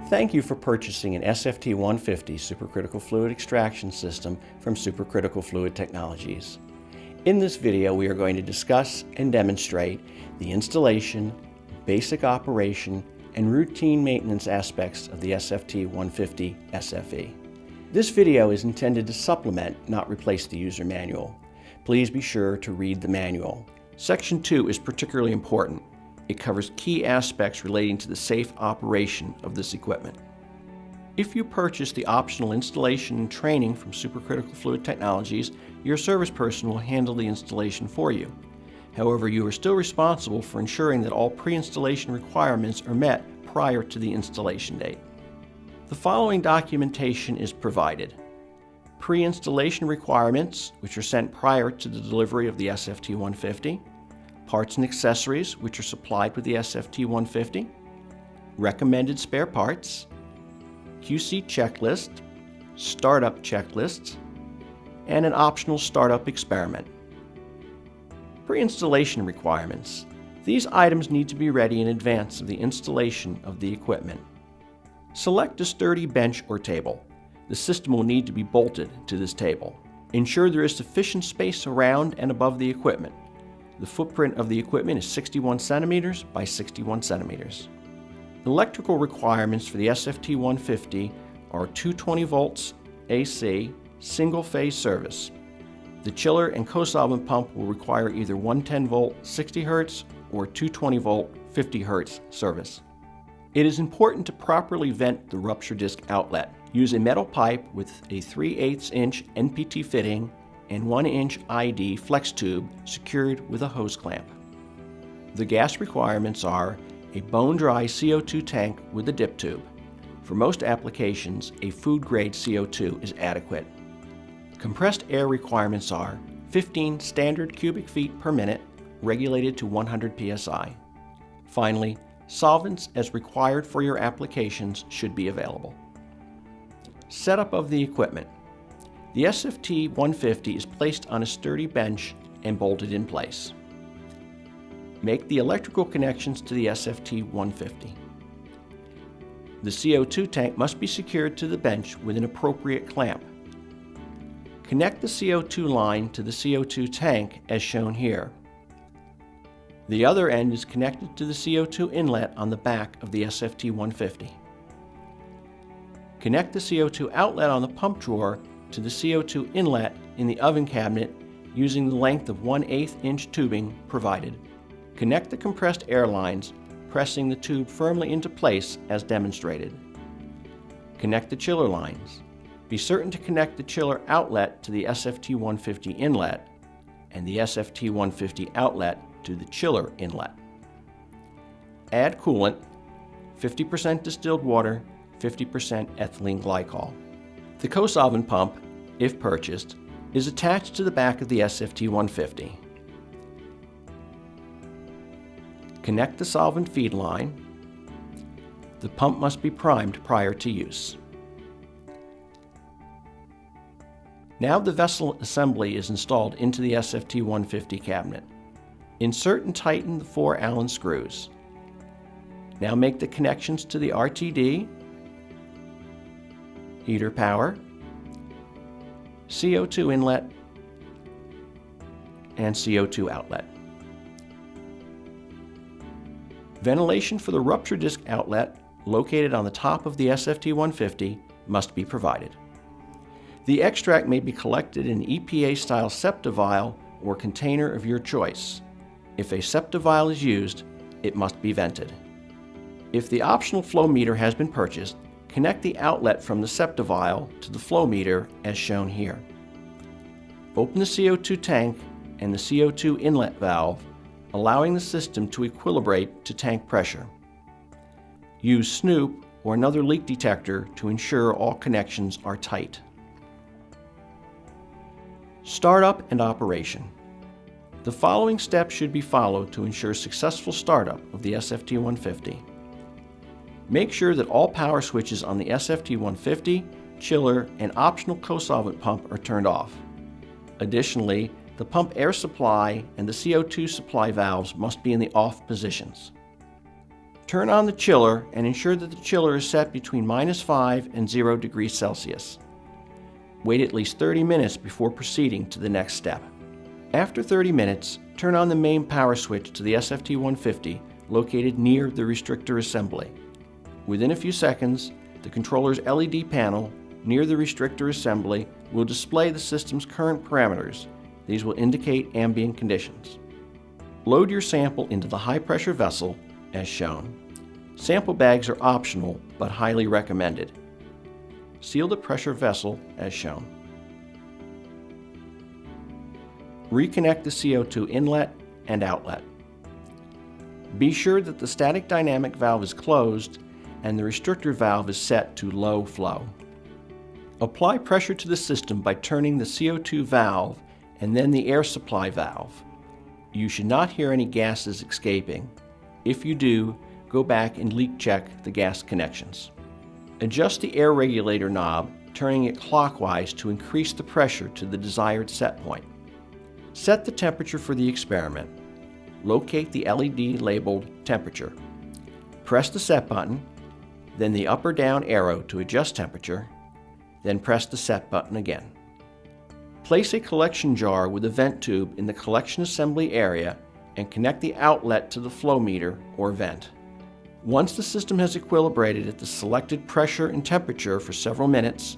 Thank you for purchasing an SFT 150 supercritical fluid extraction system from Supercritical Fluid Technologies. In this video, we are going to discuss and demonstrate the installation, basic operation, and routine maintenance aspects of the SFT 150 SFE. This video is intended to supplement, not replace the user manual. Please be sure to read the manual. Section 2 is particularly important. It covers key aspects relating to the safe operation of this equipment. If you purchase the optional installation and training from Supercritical Fluid Technologies, your service person will handle the installation for you. However, you are still responsible for ensuring that all pre-installation requirements are met prior to the installation date. The following documentation is provided. Pre-installation requirements, which are sent prior to the delivery of the SFT 150. Parts and accessories, which are supplied with the SFT 150. Recommended spare parts. QC checklist. Startup checklists. And an optional startup experiment. Pre-installation requirements. These items need to be ready in advance of the installation of the equipment. Select a sturdy bench or table. The system will need to be bolted to this table. Ensure there is sufficient space around and above the equipment. The footprint of the equipment is 61 centimeters by 61 centimeters. Electrical requirements for the SFT 150 are 220 volts AC, single-phase service. The chiller and co-solvent pump will require either 110 volt 60 Hz or 220 volt 50 Hz service. It is important to properly vent the rupture disc outlet. Use a metal pipe with a 3/8 inch NPT fitting and 1 inch ID flex tube secured with a hose clamp. The gas requirements are a bone-dry CO2 tank with a dip tube. For most applications, a food-grade CO2 is adequate. Compressed air requirements are 15 standard cubic feet per minute, regulated to 100 psi. Finally, solvents as required for your applications should be available. Setup of the equipment. The SFT 150 is placed on a sturdy bench and bolted in place. Make the electrical connections to the SFT 150. The CO2 tank must be secured to the bench with an appropriate clamp. Connect the CO2 line to the CO2 tank as shown here. The other end is connected to the CO2 inlet on the back of the SFT 150. Connect the CO2 outlet on the pump drawer to the CO2 inlet in the oven cabinet using the length of 1/8 inch tubing provided. Connect the compressed air lines, pressing the tube firmly into place as demonstrated. Connect the chiller lines. Be certain to connect the chiller outlet to the SFT 150 inlet and the SFT 150 outlet to the chiller inlet. Add coolant, 50% distilled water, 50% ethylene glycol. The co-solvent pump, if purchased, is attached to the back of the SFT 150. Connect the solvent feed line. The pump must be primed prior to use. Now the vessel assembly is installed into the SFT 150 cabinet. Insert and tighten the 4 Allen screws. Now make the connections to the RTD, heater power, CO2 inlet, and CO2 outlet. Ventilation for the rupture disc outlet, located on the top of the SFT 150, must be provided. The extract may be collected in an EPA-style SEPTA vial or container of your choice. If a SEPTA vial is used, it must be vented. If the optional flow meter has been purchased, connect the outlet from the SEPTA vial to the flow meter as shown here. Open the CO2 tank and the CO2 inlet valve, allowing the system to equilibrate to tank pressure. Use Snoop or another leak detector to ensure all connections are tight. Startup and operation. The following steps should be followed to ensure successful startup of the SFT 150. Make sure that all power switches on the SFT 150, chiller, and optional co-solvent pump are turned off. Additionally, the pump air supply and the CO2 supply valves must be in the off positions. Turn on the chiller and ensure that the chiller is set between -5 and 0 degrees Celsius. Wait at least 30 minutes before proceeding to the next step. After 30 minutes, turn on the main power switch to the SFT 150 located near the restrictor assembly. Within a few seconds, the controller's LED panel near the restrictor assembly will display the system's current parameters. These will indicate ambient conditions. Load your sample into the high-pressure vessel as shown. Sample bags are optional but highly recommended. Seal the pressure vessel as shown. Reconnect the CO2 inlet and outlet. Be sure that the static dynamic valve is closed and the restrictor valve is set to low flow. Apply pressure to the system by turning the CO2 valve and then the air supply valve. You should not hear any gases escaping. If you do, go back and leak check the gas connections. Adjust the air regulator knob, turning it clockwise to increase the pressure to the desired set point. Set the temperature for the experiment. Locate the LED labeled temperature. Press the set button, then the up or down arrow to adjust temperature, then press the set button again. Place a collection jar with a vent tube in the collection assembly area and connect the outlet to the flow meter or vent. Once the system has equilibrated at the selected pressure and temperature for several minutes,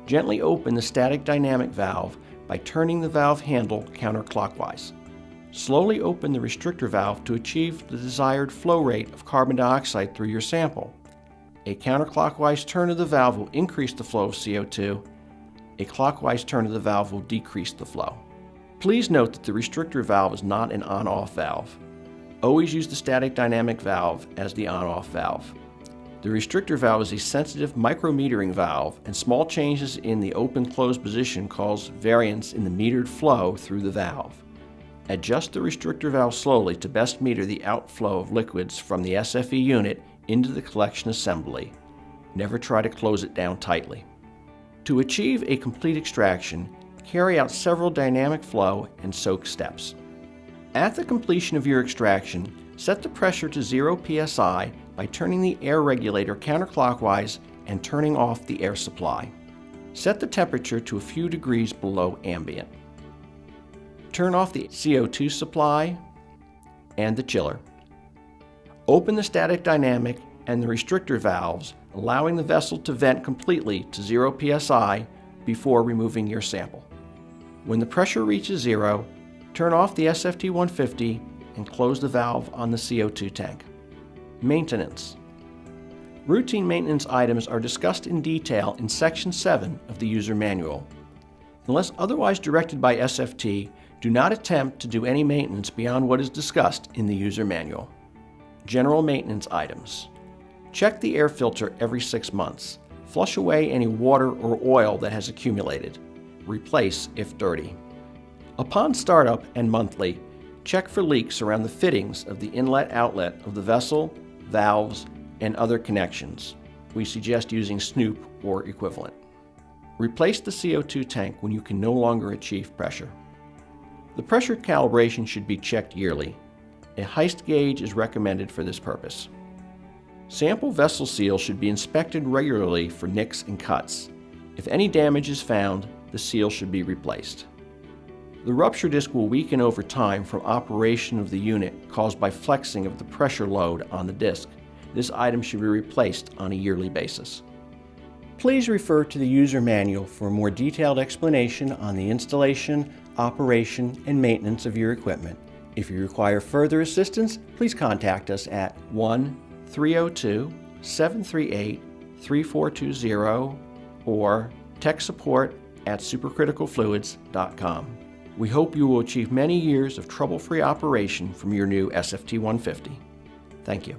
gently open the static dynamic valve by turning the valve handle counterclockwise. Slowly open the restrictor valve to achieve the desired flow rate of carbon dioxide through your sample. A counterclockwise turn of the valve will increase the flow of CO2. A clockwise turn of the valve will decrease the flow. Please note that the restrictor valve is not an on-off valve. Always use the static dynamic valve as the on-off valve. The restrictor valve is a sensitive micrometering valve, and small changes in the open-closed position cause variance in the metered flow through the valve. Adjust the restrictor valve slowly to best meter the outflow of liquids from the SFE unit into the collection assembly. Never try to close it down tightly. To achieve a complete extraction, carry out several dynamic flow and soak steps. At the completion of your extraction, set the pressure to 0 psi by turning the air regulator counterclockwise and turning off the air supply. Set the temperature to a few degrees below ambient. Turn off the CO2 supply and the chiller. Open the static dynamic and the restrictor valves, allowing the vessel to vent completely to 0 psi before removing your sample. When the pressure reaches 0, turn off the SFT 150 and close the valve on the CO2 tank. Maintenance. Routine maintenance items are discussed in detail in Section 7 of the user manual. Unless otherwise directed by SFT, do not attempt to do any maintenance beyond what is discussed in the user manual. General maintenance items. Check the air filter every 6 months. Flush away any water or oil that has accumulated. Replace if dirty. Upon startup and monthly, check for leaks around the fittings of the inlet-outlet of the vessel, valves, and other connections. We suggest using Snoop or equivalent. Replace the CO2 tank when you can no longer achieve pressure. The pressure calibration should be checked yearly. A Heist gauge is recommended for this purpose. Sample vessel seal should be inspected regularly for nicks and cuts. If any damage is found, the seal should be replaced. The rupture disc will weaken over time from operation of the unit caused by flexing of the pressure load on the disc. This item should be replaced on a yearly basis. Please refer to the user manual for a more detailed explanation on the installation, operation, and maintenance of your equipment. If you require further assistance, please contact us at 1-302-738-3420 or tech support@supercriticalfluids.com. We hope you will achieve many years of trouble-free operation from your new SFT 150. Thank you.